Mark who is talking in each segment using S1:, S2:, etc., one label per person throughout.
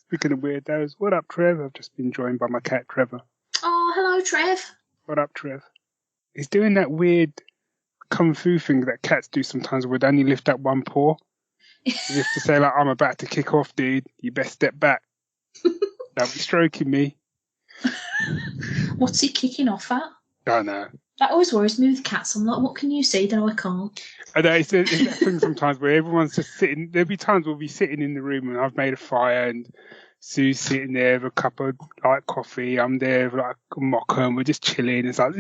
S1: Speaking of weirdos, what up, Trev? I've just been joined by my cat, Trevor.
S2: Oh, hello, Trev.
S1: What up, Trev? He's doing that weird kung fu thing that cats do sometimes where they only lift up one paw. As if to say, like, I'm about to kick off, dude. You best step back. Don't be stroking me.
S2: What's he kicking off at?
S1: I know.
S2: That always worries me with cats. I'm like, what can you see that I can't?
S1: I know, it's that thing sometimes where everyone's just sitting. There'll be times we'll be sitting in the room and I've made a fire and Sue's sitting there with a cup of like coffee. I'm there with like a mocha and we're just chilling. It's like,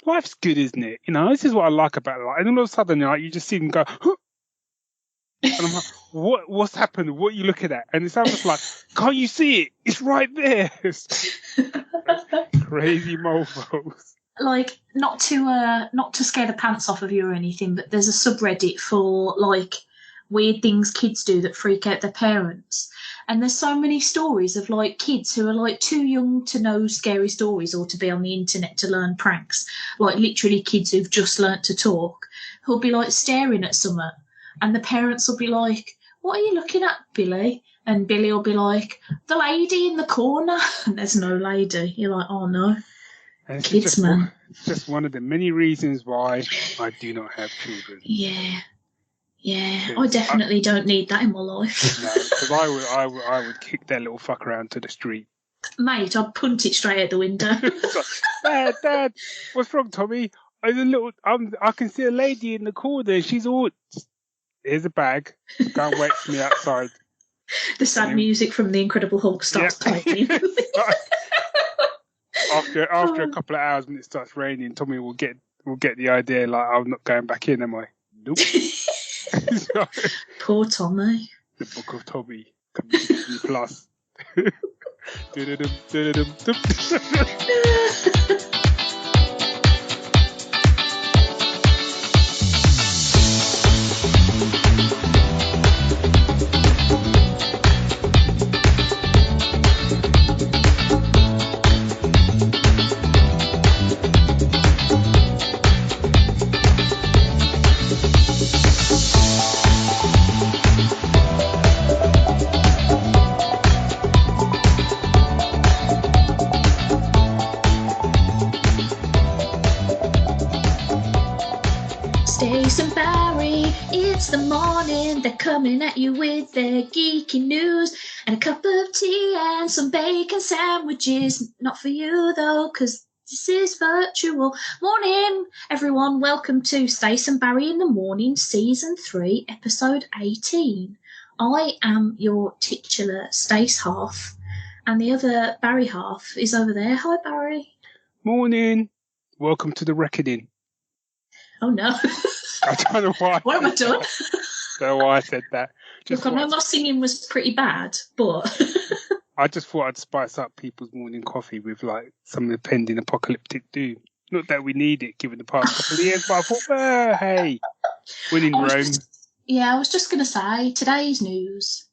S1: life's good, isn't it? You know, this is what I like about life. And then all of a sudden, like, you just see them go, huh? And I'm like, what's happened? What are you looking at? And it's almost like, can't you see it? It's right there. Crazy mofos.
S2: Like, not to scare the pants off of you or anything, but there's a subreddit for like weird things kids do that freak out their parents. And there's so many stories of like kids who are like too young to know scary stories or to be on the internet to learn pranks. Like literally kids who've just learnt to talk, who'll be like staring at something, and the parents will be like, "What are you looking at, Billy?" And Billy will be like, "The lady in the corner." And there's no lady. You're like, "Oh no."
S1: And
S2: Kids, man.
S1: It's just one of the many reasons why I do not have children.
S2: Yeah. I definitely don't need that in my life.
S1: No, because I would kick that little fuck around to the street.
S2: Mate, I'd punt it straight out the window.
S1: Dad, what's wrong, Tommy? I can see a lady in the corner. She's all. Here's a bag. Can't wait for me outside.
S2: The sad music from The Incredible Hulk starts playing.
S1: After a couple of hours when it starts raining, Tommy will get the idea, like, I'm not going back in, am I? Nope.
S2: Poor Tommy.
S1: The Book of Tommy coming to Disney Plus.
S2: Stace Barry, it's the morning. They're coming at you with their geeky news and a cup of tea and some bacon sandwiches. Not for you though, because this is virtual. Morning, everyone. Welcome to Stace and Barry in the Morning, Season 3, Episode 18. I am your titular Stace half, and the other Barry half is over there. Hi, Barry.
S1: Morning. Welcome to the reckoning.
S2: Oh, no.
S1: I don't know why.
S2: What have I done?
S1: I don't know why I said that.
S2: Look, I know my singing was pretty bad, but...
S1: I just thought I'd spice up people's morning coffee with, like, some impending apocalyptic doom. Not that we need it, given the past couple of years, but I thought, hey, winning Rome.
S2: I was just going to say, today's news...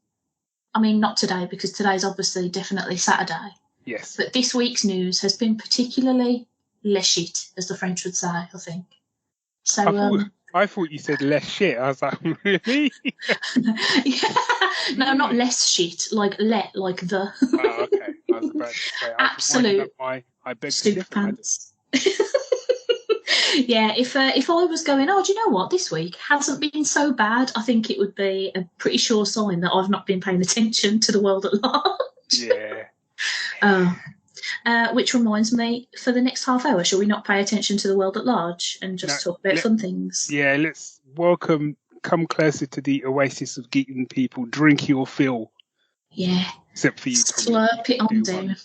S2: I mean, not today, because today's obviously definitely Saturday.
S1: Yes.
S2: But this week's news has been particularly less shit, as the French would say, I think. So,
S1: I thought you said less shit. I was like, really?
S2: Yeah. No, not less shit, like the.
S1: Oh, okay. I was about to say,
S2: absolute
S1: I beg
S2: super pants. Yeah, if I was going, do you know what, this week hasn't been so bad, I think it would be a pretty sure sign that I've not been paying attention to the world at large.
S1: Yeah.
S2: Which reminds me, for the next half hour, shall we not pay attention to the world at large and just talk about fun things?
S1: Yeah, let's come closer to the oasis of geeking people. Drink your fill.
S2: Yeah.
S1: Except for you,
S2: slurp it on down.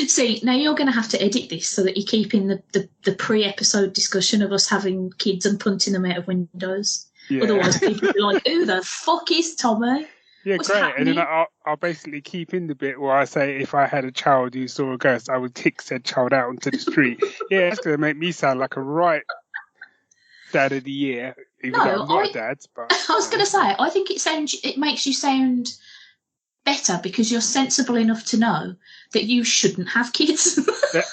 S2: See, now you're going to have to edit this so that you're keeping the pre-episode discussion of us having kids and punting them out of windows. Yeah. Otherwise, people will be like, who the fuck is Tommy?
S1: Yeah,
S2: What's
S1: great.
S2: happening?
S1: And then I'll basically keep in the bit where I say if I had a child who saw a ghost, I would kick said child out onto the street. Yeah, that's going to make me sound like a right dad of the year, even though I'm not a dad. But
S2: I was going to say, I think it makes you sound better because you're sensible enough to know that you shouldn't have kids.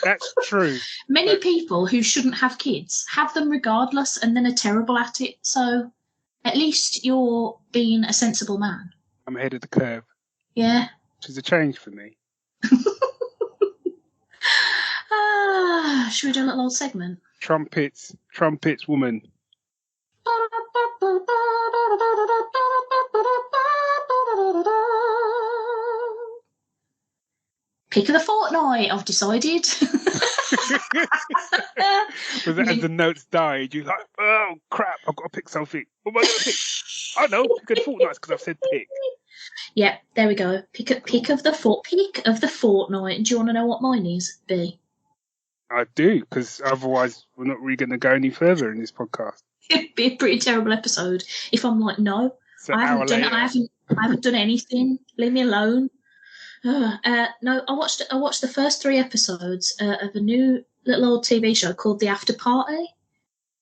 S1: That's true.
S2: Many people who shouldn't have kids have them regardless and then are terrible at it. So at least you're being a sensible man.
S1: I'm ahead of the curve.
S2: Yeah.
S1: Which is a change for me.
S2: Should we do a little old segment?
S1: Trumpets, woman.
S2: Pick of the fortnight, I've decided.
S1: Was it as the notes died, you're like, oh crap, I've got to pick something. What am I going to pick? I know, pick of the fortnight because I've said pick.
S2: Yeah, there we go. Pick of the fortnight. Do you want to know what mine is, B?
S1: I do, because otherwise we're not really going to go any further in this podcast.
S2: It'd be a pretty terrible episode if I'm like, no,
S1: So
S2: I haven't done anything. Leave me alone. No, I watched the first 3 episodes of a new little old TV show called The Afterparty.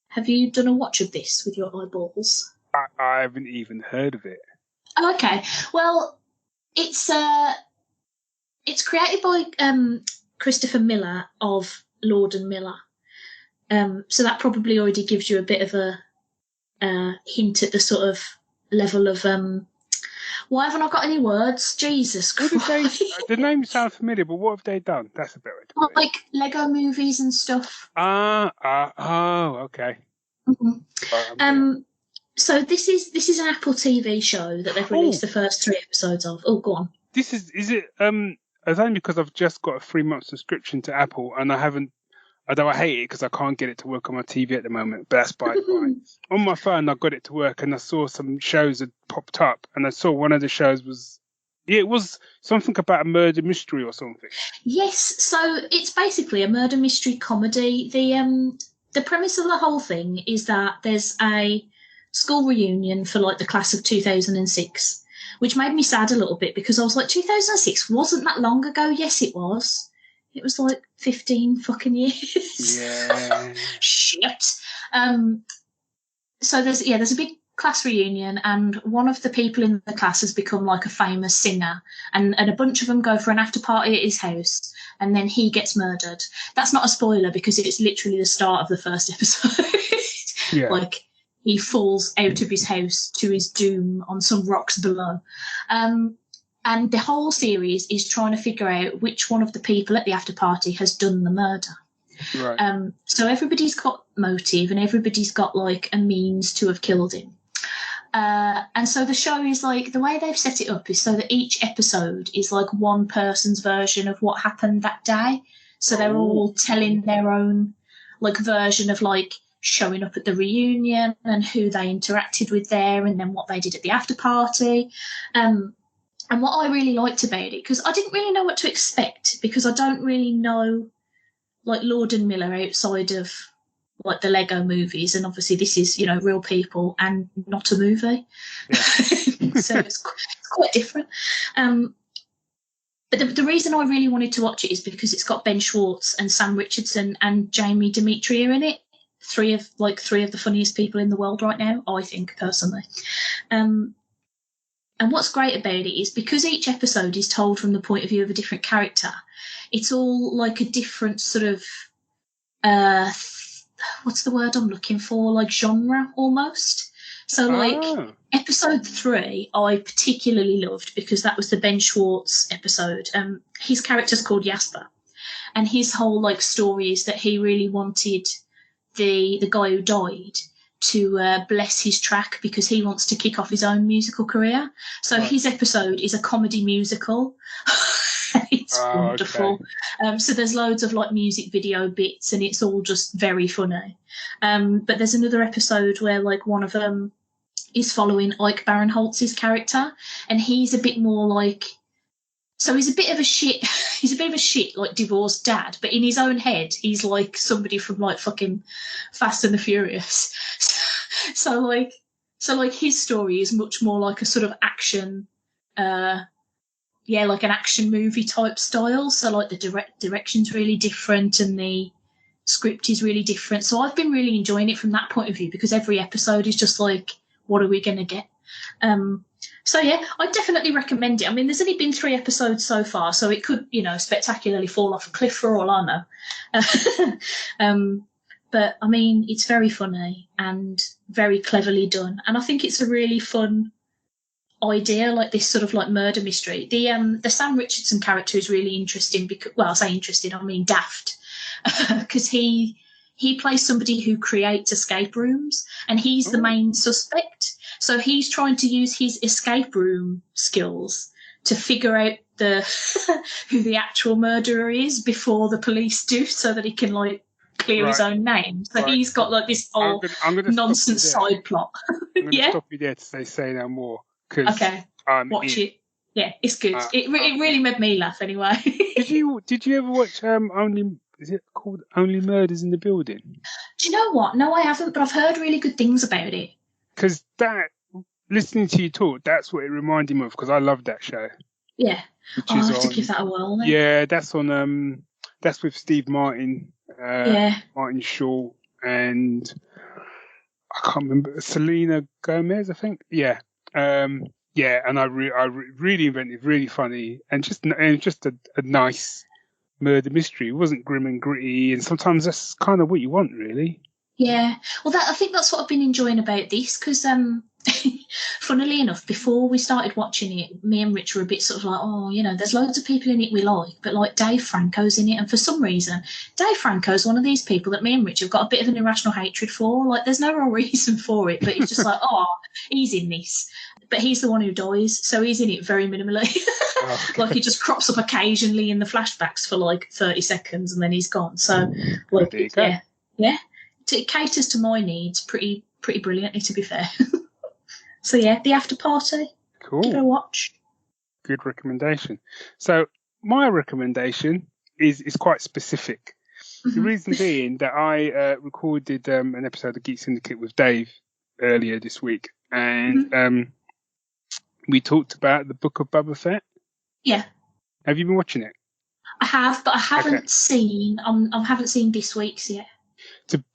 S2: Have you done a watch of this with your eyeballs?
S1: I haven't even heard of it.
S2: Oh, okay. Well, it's created by Christopher Miller of Lord and Miller. So that probably already gives you a bit of a hint at the sort of level of why haven't I got any words? Jesus Christ.
S1: The name sounds familiar, but what have they done? That's a better way.
S2: Like Lego movies and stuff.
S1: Oh, okay.
S2: Mm-hmm. So this is an Apple TV show that they've released the first 3 episodes of. Oh, go on.
S1: Is it it's only because I've just got a 3-month subscription to Apple and I haven't, although I hate it because I can't get it to work on my TV at the moment, but that's by the by. On my phone, I got it to work and I saw some shows that popped up and I saw one of the shows was something about a murder mystery or something. Yes,
S2: so it's basically a murder mystery comedy. The premise of the whole thing is that there's a school reunion for like the class of 2006, which made me sad a little bit because I was like, 2006 wasn't that long ago. Yes, it was. It was like 15 fucking years.
S1: Yeah.
S2: Shit. So there's a big class reunion and one of the people in the class has become like a famous singer and a bunch of them go for an after party at his house and then he gets murdered. That's not a spoiler because it's literally the start of the first episode.
S1: Yeah.
S2: Like he falls out of his house to his doom on some rocks below. And the whole series is trying to figure out which one of the people at the after party has done the murder.
S1: Right.
S2: So everybody's got motive and everybody's got like a means to have killed him. And so the show is like, the way they've set it up is so that each episode is like one person's version of what happened that day. So they're all telling their own like version of like showing up at the reunion and who they interacted with there and then what they did at the after party. And what I really liked about it, because I didn't really know what to expect because I don't really know like Lord and Miller outside of like the Lego movies, and obviously this is, you know, real people and not a movie. Yeah. So it's quite different. But the reason I really wanted to watch it is because it's got Ben Schwartz and Sam Richardson and Jamie Demetria in it. Three of the funniest people in the world right now, I think, personally. And what's great about it is because each episode is told from the point of view of a different character, it's all like a different sort of what's the word I'm looking for? Like genre almost. So like episode 3 I particularly loved because that was the Ben Schwartz episode. His character's called Jasper and his whole like story is that he really wanted the guy who died to bless his track because he wants to kick off his own musical career. So his episode is a comedy musical. It's wonderful. Okay. So there's loads of like music video bits and it's all just very funny. But there's another episode where like one of them is following Ike Barinholtz's character and he's a bit more like, so he's a bit of a shit like divorced dad, but in his own head he's like somebody from like fucking Fast and the Furious. So like his story is much more like a sort of action like an action movie type style. So like the direction's really different and the script is really different. So I've been really enjoying it from that point of view because every episode is just like, what are we going to get? So yeah, I definitely recommend it. I mean, there's only been 3 episodes so far, so it could, you know, spectacularly fall off a cliff for all I know. But I mean, it's very funny and very cleverly done. And I think it's a really fun idea, like this sort of like murder mystery. The Sam Richardson character is really interesting because, well, I say interesting, I mean daft, because he plays somebody who creates escape rooms, and he's the main suspect. So he's trying to use his escape room skills to figure out who the actual murderer is before the police do, so that he can like clear his own name. So he's got like this whole nonsense side plot.
S1: I'm going to stop you there to say no more.
S2: Okay, watch it. Yeah, it's good. It really made me laugh anyway.
S1: Did you ever watch is it called Only Murders in the Building?
S2: Do you know what? No, I haven't, but I've heard really good things about it.
S1: Because listening to you talk, that's what it reminded me of, because I love that show.
S2: Yeah. I'll have to give that a whirl then.
S1: Yeah, that's on that's with Steve Martin, Martin Shaw, and I can't remember, Selena Gomez, I think. Yeah. Yeah, and I really inventive, really funny, and just a nice murder mystery. It wasn't grim and gritty, and sometimes that's kind of what you want, really.
S2: Yeah, well, I think that's what I've been enjoying about this, because funnily enough, before we started watching it, me and Rich were a bit sort of like, oh, you know, there's loads of people in it we like, but like Dave Franco's in it, and for some reason, Dave Franco's one of these people that me and Rich have got a bit of an irrational hatred for. Like, there's no real reason for it, but it's just like, oh, he's in this. But he's the one who dies, so he's in it very minimally. Like, he just crops up occasionally in the flashbacks for like 30 seconds and then he's gone. So, like, yeah. It caters to my needs pretty brilliantly, to be fair. So, yeah, The Afterparty.
S1: Cool.
S2: Give it a watch.
S1: Good recommendation. So, my recommendation is quite specific. The reason being that I recorded an episode of Geek Syndicate with Dave earlier this week, and we talked about the Book of Boba Fett.
S2: Yeah.
S1: Have you been watching it?
S2: I have, but I haven't seen. I haven't seen this week's yet.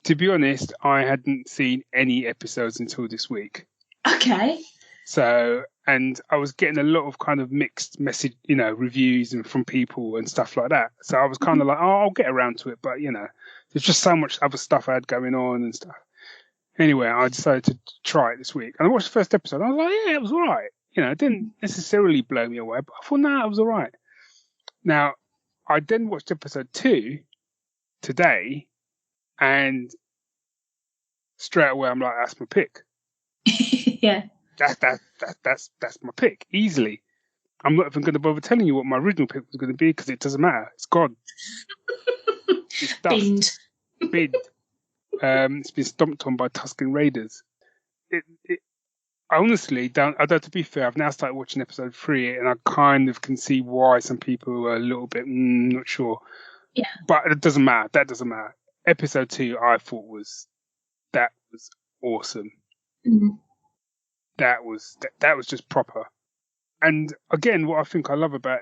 S1: To be honest, I hadn't seen any episodes until this week.
S2: Okay.
S1: So, and I was getting a lot of kind of mixed message, reviews and from people and stuff like that. So I was kind of like, oh, I'll get around to it, but there's just so much other stuff I had going on and stuff. Anyway, I decided to try it this week, and I watched the first episode. And I was like, yeah, it was all right. It didn't necessarily blow me away, but I thought, it was all right. Now, I then watched episode 2 today, and straight away I'm like, that's my pick.
S2: Yeah.
S1: That's my pick, easily. I'm not even going to bother telling you what my original pick was going to be, because it doesn't matter. It's gone. It's dust. Binned. It's been stomped on by Tusken Raiders. I honestly don't. Although, to be fair, I've now started watching episode 3, and I kind of can see why some people are a little bit not sure.
S2: Yeah.
S1: But it doesn't matter. That doesn't matter. Episode 2, I thought was awesome.
S2: Mm-hmm.
S1: That was just proper. And again, what I think I love about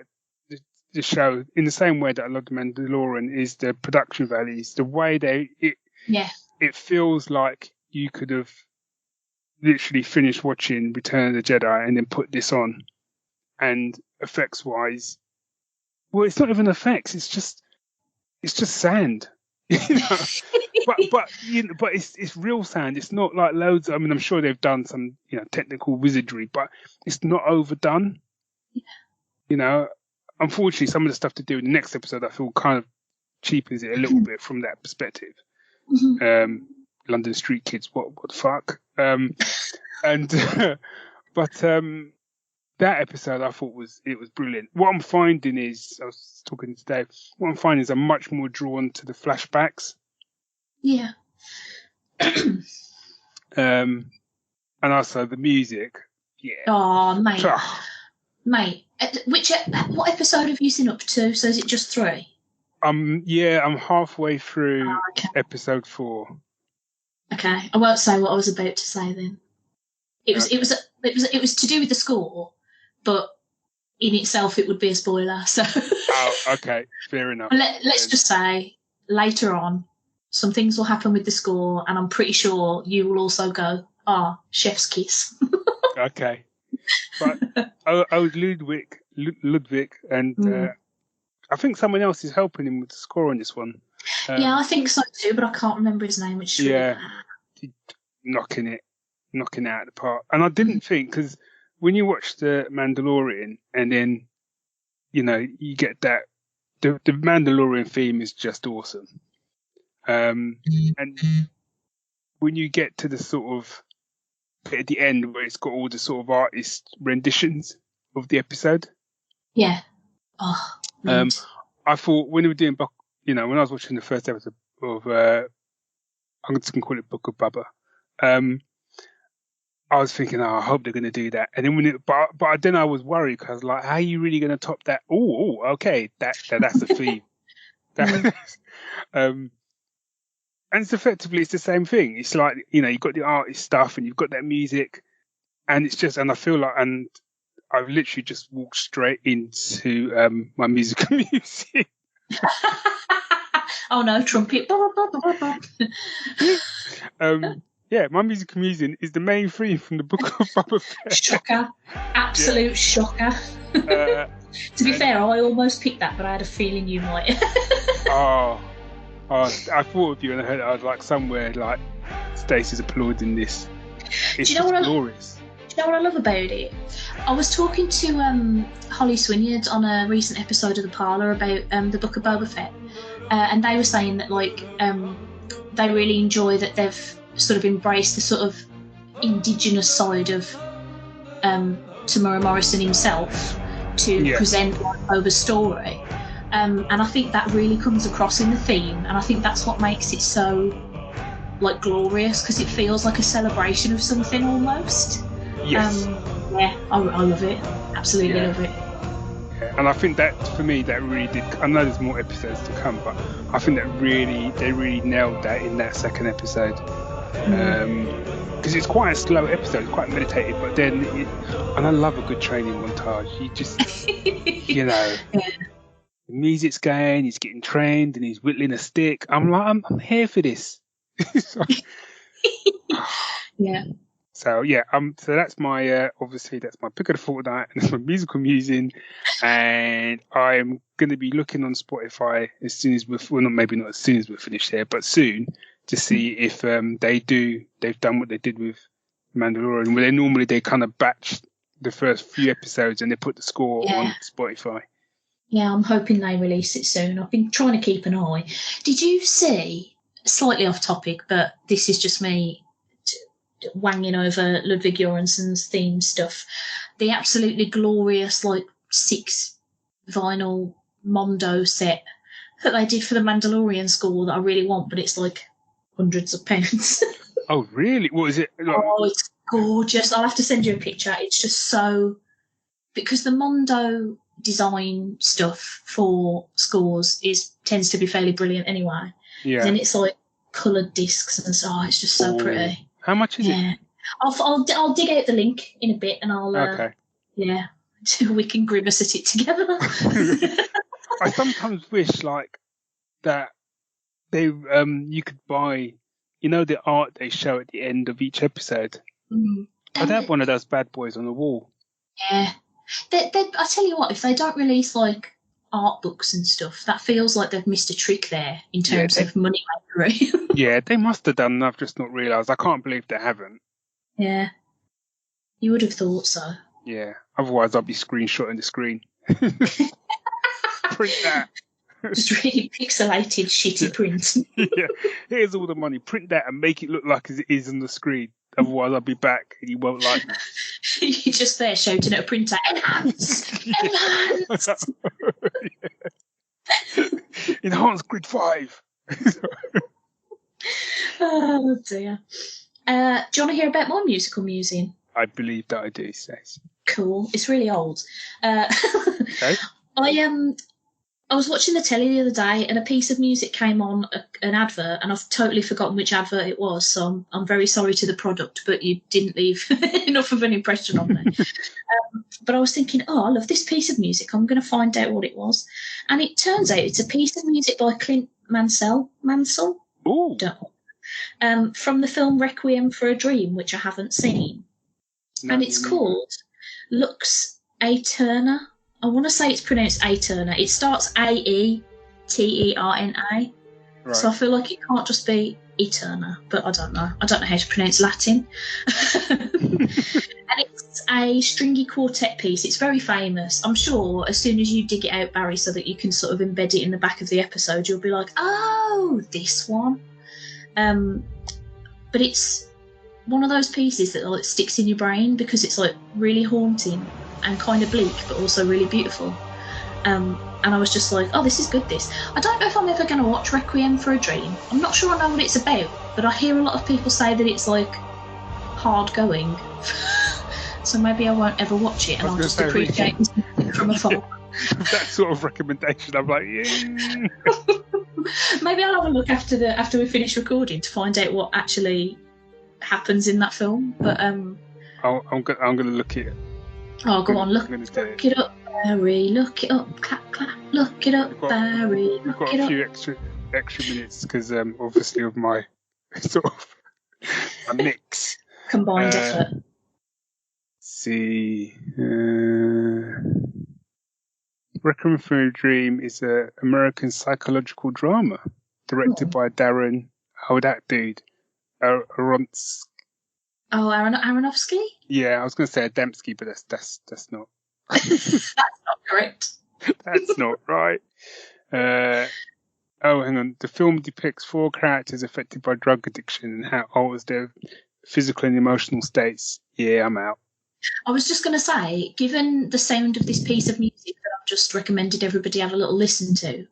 S1: the show, in the same way that I love The Mandalorian, is the production values. The way it feels like you could have literally finished watching Return of the Jedi and then put this on, and effects wise, well, it's not even effects, it's just sand. But it's real sand. It's not like loads. I mean, I'm sure they've done some technical wizardry, but it's not overdone. Unfortunately, some of the stuff to do in the next episode, I feel kind of cheapens it a little bit from that perspective. London street kids, what the fuck? That episode I thought was brilliant. What I'm finding is, I was talking today, what I'm finding is I'm much more drawn to the flashbacks.
S2: Yeah.
S1: And also the music. Yeah.
S2: Oh, mate. Mate, what episode have you seen up to? So is it just 3?
S1: I'm halfway through episode 4.
S2: Okay, I won't say what I was about to say then. It was to do with the score, but in itself it would be a spoiler. So.
S1: Oh, okay, fair enough.
S2: Let's just say later on, some things will happen with the score, and I'm pretty sure you will also go, chef's kiss.
S1: Okay, but Ludwig, and I think someone else is helping him with the score on this one.
S2: Yeah, I think so too, but I can't remember his name. Which
S1: knocking it out of the park. And I didn't think, because when you watch The Mandalorian and then, you get that, the Mandalorian theme is just awesome. And when you get to the sort of bit at the end where it's got all the sort of artist renditions of the episode.
S2: Yeah. Oh,
S1: I thought when we were doing, when I was watching the first episode of, I'm just going to call it Book of Bubba, I was thinking, I hope they're going to do that. And then but then I was worried because like, how are you really going to top that? Oh, okay, that's a theme. And it's effectively, it's the same thing. It's like, you've got the artist stuff and you've got that music, and it's just, and I feel like, and I've literally just walked straight into my musical music.
S2: Oh no, trumpet.
S1: Yeah, my musical music is the main theme from the Book of Boba Fett.
S2: Shocker. Absolute shocker. To be fair, I almost picked that, but I had a feeling you might.
S1: I thought of you and I heard I was like somewhere like Stacey's applauding this. It's glorious.
S2: Do you know what I love about it? I was talking to Holly Swineyard on a recent episode of The Parlour about the Book of Boba Fett, and they were saying that they really enjoy that they've sort of embraced the sort of indigenous side of Tamura Morrison himself to present Boba's story. And I think that really comes across in the theme, and I think that's what makes it so glorious, because it feels like a celebration of something almost.
S1: Yes.
S2: I love it. Absolutely love it.
S1: And I think that for me that really did. I know there's more episodes to come, but I think that they really nailed that in that second episode. Because it's quite a slow episode, it's quite meditative, but then and I love a good training montage. You just the music's going, he's getting trained and he's whittling a stick. I'm like, I'm here for this.
S2: Yeah.
S1: So so that's my obviously that's my pick of the fortnight, and that's my musical musing, and I'm going to be looking on Spotify as soon as maybe not as soon as we're finished here, but soon, to see if they've done what they did with Mandalorian, where they kind of batch the first few episodes and they put the score on Spotify.
S2: Yeah, I'm hoping they release it soon. I've been trying to keep an eye. Did you see, slightly off topic, but this is just me wanging over Ludwig Göransson's theme stuff, the absolutely glorious 6 vinyl Mondo set that they did for the Mandalorian score that I really want, but it's hundreds of pounds.
S1: Oh, really? What is it?
S2: Oh, it's gorgeous. I'll have to send you a picture. It's just so... Because the Mondo design stuff for scores tends to be fairly brilliant anyway.
S1: Yeah.
S2: Then it's coloured discs and so it's just so pretty.
S1: How much is it?
S2: I'll dig out the link in a bit and I'll we can grimace at it together.
S1: I sometimes wish that they you could buy the art they show at the end of each episode. I'd have one of those bad boys on the wall.
S2: Yeah. I tell you what, if they don't release art books and stuff, that feels like they've missed a trick there in terms of money makery. Yeah,
S1: they must have done, and I've just not realised. I can't believe they haven't.
S2: Yeah. You would have thought so.
S1: Yeah. Otherwise, I'd be screenshotting the screen. Print that.
S2: Just really pixelated, shitty print.
S1: Yeah. Here's all the money. Print that and make it look like as it is on the screen. Otherwise, I'll be back and you won't like me.
S2: You're just there shouting at a printer, enhance! Enhance!
S1: Enhance grid 5!
S2: Oh, dear. Do you want to hear about my musical musing?
S1: I believe that I do, Stace.
S2: Cool. It's really old.
S1: Okay.
S2: I was watching the telly the other day and a piece of music came on, an advert, and I've totally forgotten which advert it was, so I'm very sorry to the product, but you didn't leave enough of an impression on me. But I was thinking, I love this piece of music. I'm going to find out what it was. And it turns out it's a piece of music by Clint Mansell?
S1: Ooh.
S2: From the film Requiem for a Dream, which I haven't seen. No, and it's called Lux Aeterna. I want to say it's pronounced Aeterna. It starts Aeterna.
S1: Right.
S2: So I feel like it can't just be Eterna, but I don't know. I don't know how to pronounce Latin. And it's a stringy quartet piece. It's very famous. I'm sure as soon as you dig it out, Barry, so that you can sort of embed it in the back of the episode, you'll be like, oh, this one. But it's one of those pieces that like sticks in your brain because it's like really haunting and kind of bleak, but also really beautiful. And I was just like, oh, this is good, this. I don't know if I'm ever going to watch Requiem for a Dream. I'm not sure I know what it's about, but I hear a lot of people say that it's like hard going. So maybe I won't ever watch it and I'll just appreciate it from afar.
S1: That sort of recommendation, I'm like, yeah.
S2: Maybe I'll have a look after we finish recording to find out what actually happens in that film. But I'm
S1: gonna look it.
S2: Oh, go on, look it up, Barry. Look it up, clap clap. Look it up, Barry.
S1: We've got a few extra minutes because obviously of my sort of a mix.
S2: Combined effort.
S1: See, Requiem for a Dream is an American psychological drama directed by Darren. Oh, that dude, Aronofsky.
S2: Oh, Aronofsky?
S1: Yeah, I was going to say Adamski, but that's not.
S2: That's not correct.
S1: That's not right. Hang on. The film depicts 4 characters affected by drug addiction and how alters their physical and emotional states. Yeah, I'm out.
S2: I was just going to say, given the sound of this piece of music that I've just recommended everybody have a little listen to,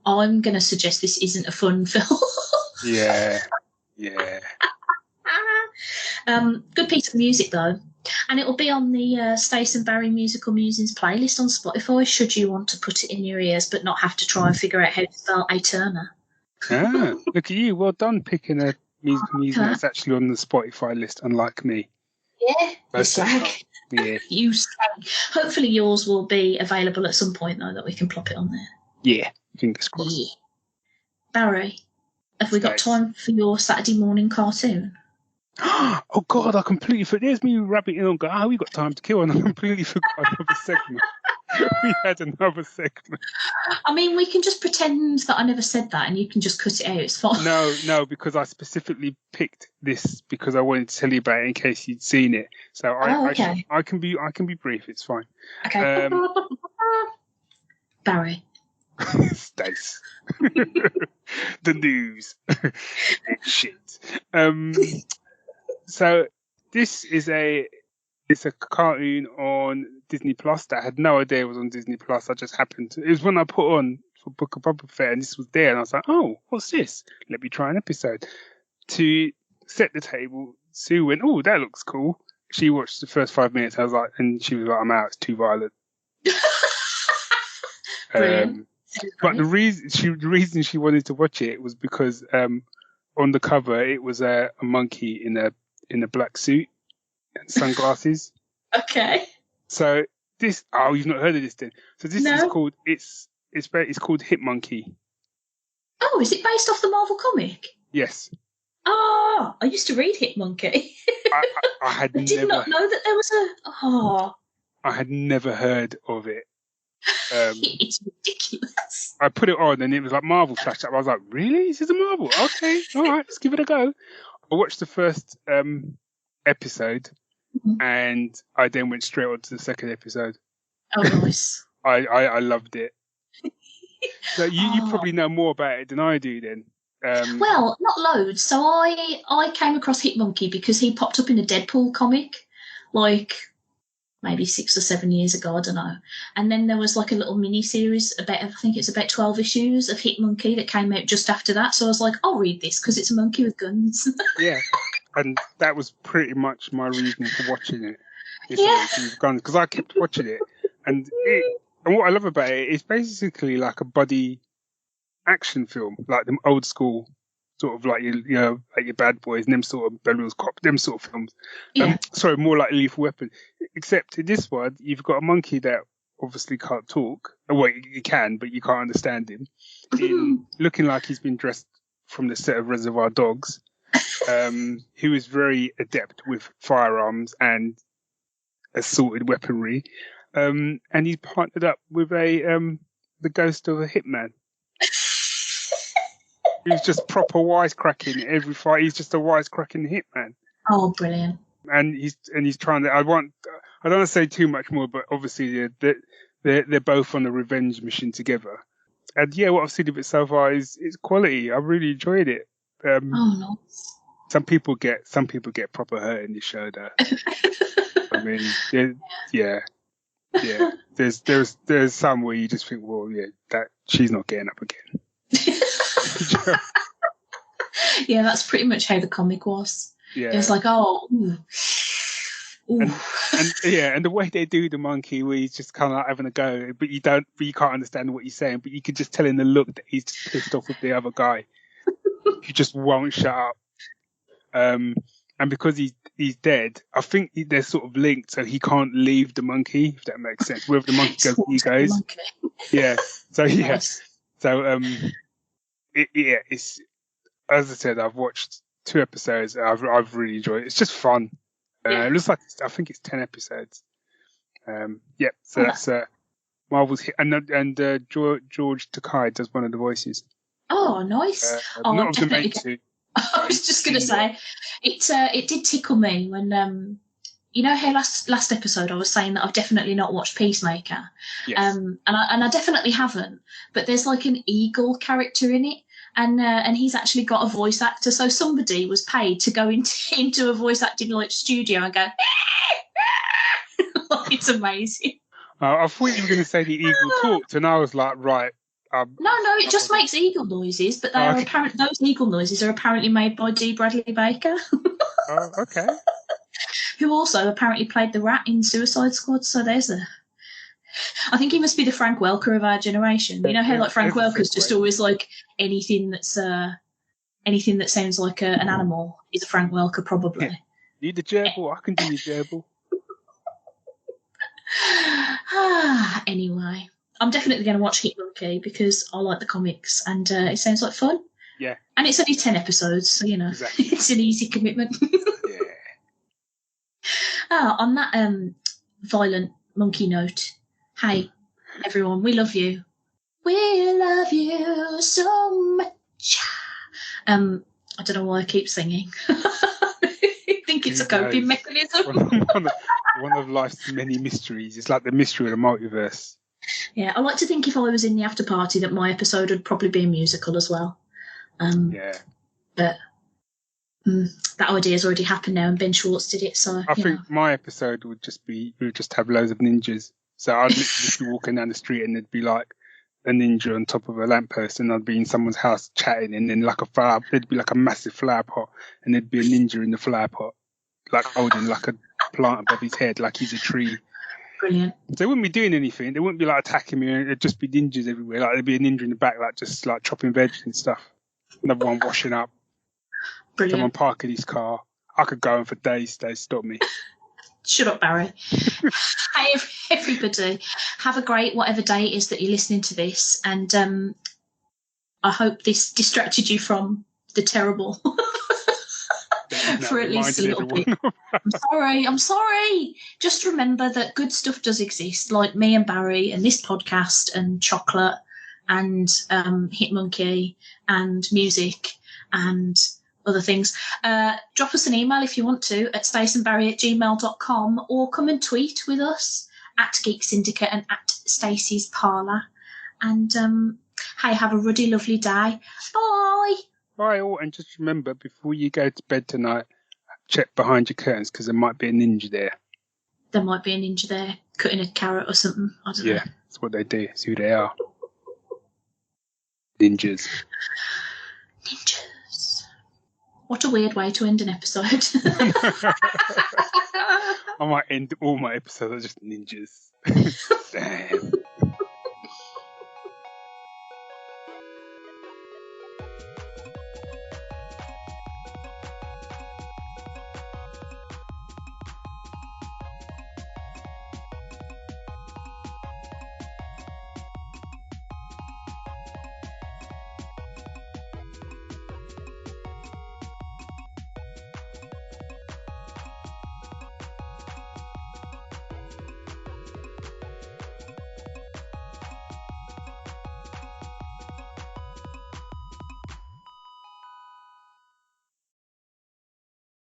S2: I'm going to suggest this isn't a fun film.
S1: Yeah.
S2: Good piece of music though, and it'll be on the Stace and Barry Musical Musings playlist on Spotify should you want to put it in your ears but not have to try and figure out how to spell Eterna.
S1: Look at you, well done picking a musical music that's actually on the Spotify list, unlike me.
S2: Yeah, you slag.
S1: Yeah.
S2: You slag. Hopefully yours will be available at some point though that we can plop it on there.
S1: Yeah, fingers crossed.
S2: Yeah. Barry, have we got time for your Saturday morning cartoon?
S1: Oh God, I completely forgot. There's me rabbiting on. Go, we got time to kill, and I completely forgot another segment. We had another segment.
S2: I mean, we can just pretend that I never said that, and you can just cut it out. It's fine.
S1: No, because I specifically picked this because I wanted to tell you about it in case you'd seen it. So I can be brief. It's fine.
S2: Okay. Barry.
S1: Stace. The news. Shit. So this is it's a cartoon on Disney Plus that I had no idea was on Disney Plus. I just happened to. It was when I put on for Book of Boba Fett, and this was there, and I was like, "Oh, what's this? Let me try an episode." To set the table, Sue went, "Oh, that looks cool." She watched the first 5 minutes. I was like, and she was like, "I'm out. It's too violent." But the reason she wanted to watch it was because on the cover it was a monkey in a black suit and sunglasses.
S2: Okay.
S1: So this you've not heard of this then. So this is called it's called Hit Monkey.
S2: Oh, is it based off the Marvel comic?
S1: Yes.
S2: Oh, I used to read Hit Monkey.
S1: I
S2: did not know that there was a
S1: I had never heard of it.
S2: It's ridiculous.
S1: I put it on and it was like Marvel flashed up. I was like, really? This is a Marvel? Okay, all right, let's give it a go. I watched the first episode and I then went straight on to the second episode.
S2: Oh, nice.
S1: I loved it. So you probably know more about it than I do then.
S2: Well, not loads. So I came across Hit Monkey because he popped up in a Deadpool comic, like maybe 6 or 7 years ago, I don't know. And then there was like a little mini series about, I think it's about 12 issues of Hit Monkey that came out just after that. So I was like, I'll read this because it's a monkey with guns.
S1: Yeah, and that was pretty much my reason for watching it. Because I kept watching it, and what I love about it is basically like a buddy action film, like them old school sort of like like your Bad Boys and them sort of Beverly Hills Cop, them sort of films.
S2: Yeah.
S1: Sorry, more like Lethal Weapon. Except in this one, you've got a monkey that obviously can't talk. Well, he can, but you can't understand him. Looking like he's been dressed from the set of Reservoir Dogs. Who is very adept with firearms and assorted weaponry. And he's partnered up with the ghost of a hitman. He was just proper wisecracking every fight. He's just a wisecracking hitman.
S2: Oh, brilliant.
S1: And he's trying to. I don't want to say too much more, but obviously they're both on a revenge mission together. And yeah, what I've seen of it so far is quality. I really enjoyed it.
S2: Oh, nice.
S1: Some people get proper hurt in this show, though. I mean, yeah. There's some where you just think, well, yeah, that she's not getting up again.
S2: Yeah, that's pretty much how the comic was.
S1: Yeah.
S2: It was like, oh, ooh.
S1: And the way they do the monkey, where he's just kind of like having a go, but you can't understand what he's saying, but you can just tell in the look that he's just pissed off with the other guy. He just won't shut up. And because he's dead, I think they're sort of linked, so he can't leave the monkey, if that makes sense. Wherever the monkey goes, he goes. Yeah. So yeah. Nice. So it's, as I said, I've watched 2 episodes. I've really enjoyed it. It's just fun. It looks like I think it's 10 episodes. So that's Marvel's hit, and George Takei does one of the voices.
S2: Oh, nice.
S1: Not of the main two.
S2: I was just going to say, it did tickle me when you know how last episode I was saying that I've definitely not watched Peacemaker,
S1: yes.
S2: and I definitely haven't. But there's like an eagle character in it. And he's actually got a voice actor, so somebody was paid to go into a voice acting like studio and go. It's amazing.
S1: I thought you were going to say the eagle talked, and I was like, right.
S2: No, it just makes eagle noises, but they are those eagle noises are apparently made by D. Bradley Baker.
S1: Oh, okay.
S2: Who also apparently played the rat in Suicide Squad. So there's I think he must be the Frank Welker of our generation. You know how like Frank Welker's just always like anything that sounds like an animal is a Frank Welker probably.
S1: Yeah. Need a gerbil? I can do your gerbil.
S2: Anyway, I'm definitely going to watch Hitmonkey because I like the comics and it sounds like fun.
S1: Yeah.
S2: And it's only 10 episodes, so, you know, exactly. It's an easy commitment.
S1: Yeah.
S2: On that violent monkey note, hey, everyone, we love you. We love you so much. I don't know why I keep singing. I think it's a coping mechanism.
S1: One of life's many mysteries. It's like the mystery of the multiverse.
S2: Yeah, I like to think if I was in the Afterparty that my episode would probably be a musical as well.
S1: Yeah.
S2: But that idea's already happened now, and Ben Schwartz did it. So
S1: I think my episode would just have loads of ninjas. So I'd literally just be walking down the street, and there'd be like a ninja on top of a lamppost, and I'd be in someone's house chatting, and then there'd be like a massive flower pot, and there'd be a ninja in the flower pot, like holding like a plant above his head, like he's a tree.
S2: Brilliant.
S1: So they wouldn't be doing anything. They wouldn't be like attacking me. There'd just be ninjas everywhere. Like there'd be a ninja in the back, like just like chopping veg and stuff. Another one washing up.
S2: Brilliant.
S1: Someone parking his car. I could go on for days. They stop me.
S2: Shut up, Barry. Hey, everybody. Have a great whatever day it is that you're listening to this. And I hope this distracted you from the terrible for at least a little bit. I'm sorry. Just remember that good stuff does exist, like me and Barry and this podcast and chocolate and Hitmonkey and music and other things. Drop us an email if you want to at staceandbarry@gmail.com, or come and tweet with us at Geek Syndicate and at Stacey's Parlour. And hey, have a ruddy, lovely day. Bye.
S1: Bye all, and just remember, before you go to bed tonight, check behind your curtains, because there might be a ninja there.
S2: There might be a ninja there, cutting a carrot or something. I don't know.
S1: Yeah, that's what they do. It's who they are. Ninjas.
S2: Ninjas. What a weird way to end an episode.
S1: I might end all my episodes as just ninjas. Damn.